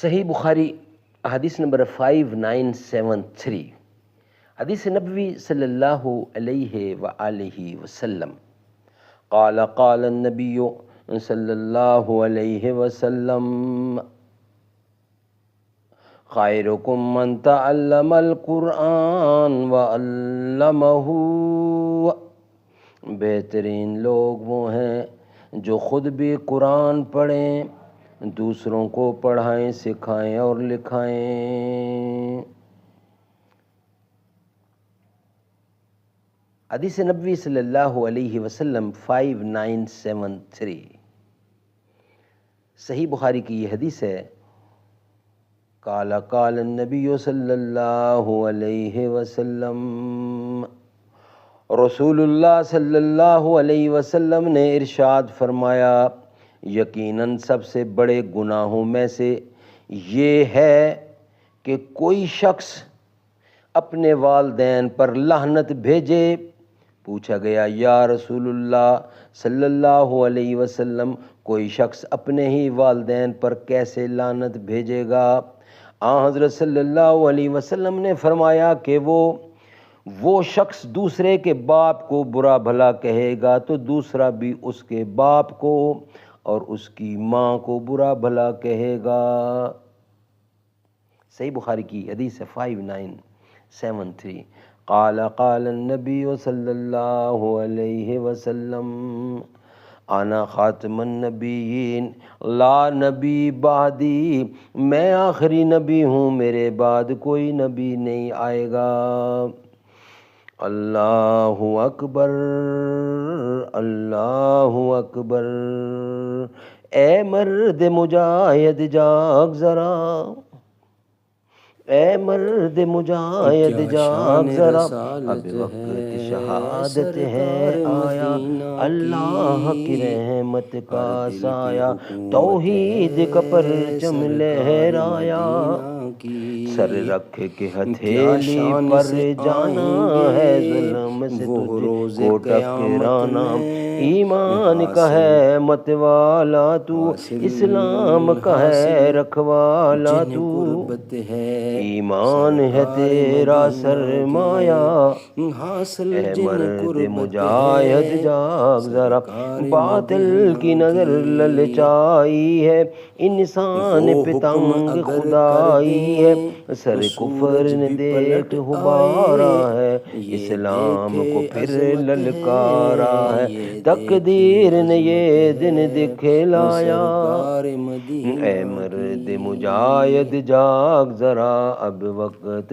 صحیح بخاری حدیث نمبر 5973، حدیث نبوی صلی اللہ علیہ وآلہ وسلم قال قال النبی صلی اللہ علیہ وسلم خیرکم من تعلم القرآن وعلمہ، بہترین لوگ وہ ہیں جو خود بھی قرآن پڑھیں، دوسروں کو پڑھائیں، سکھائیں اور لکھائیں۔ حدیث نبوی صلی اللہ علیہ وسلم 5973، صحیح بخاری کی یہ حدیث ہے۔ قال قال النبی صلی اللہ علیہ وسلم، رسول اللہ صلی اللہ علیہ وسلم نے ارشاد فرمایا، یقیناً سب سے بڑے گناہوں میں سے یہ ہے کہ کوئی شخص اپنے والدین پر لعنت بھیجے۔ پوچھا گیا، یا رسول اللہ صلی اللہ علیہ وسلم، کوئی شخص اپنے ہی والدین پر کیسے لعنت بھیجے گا؟ آن حضرت صلی اللہ علیہ وسلم نے فرمایا کہ وہ شخص دوسرے کے باپ کو برا بھلا کہے گا تو دوسرا بھی اس کے باپ کو اور اس کی ماں کو برا بھلا کہے گا۔ صحیح بخاری کی حدیث 5973۔ قال قال النبی صلی اللہ علیہ وسلم، انا خاتم النبیین لا نبی بعدی، میں آخری نبی ہوں، میرے بعد کوئی نبی نہیں آئے گا۔ اللہ اکبر، اللہ اکبر۔ اے مرد مجاہد جاگ ذرا، اے مرد مجاہد جاگ ذرا، اب وقت شہادت ہے آیا، اللہ کی رحمت کا سایہ، توحید کا پرچم لہرایا، سر رکھ کے ہتھیلی پر جانا ہے، ظلم سے تجھ کو ٹکرانا، ایمان کا ہے مت والا تو، اسلام کا ہے رکھوالا تو، ایمان ہے تیرا سرمایہ، اے مرد مجاہد جاگ ذرا، باطل کی نظر للچائی ہے، انسان پہ تنگ خدائی ہے، سر کفر نے دیکھ غبارا ہے، اسلام کو پھر للکارا ہے، تقدیر نے یہ دن دکھلایا، اے مرد مجاہد جاگ ذرا، اب وقت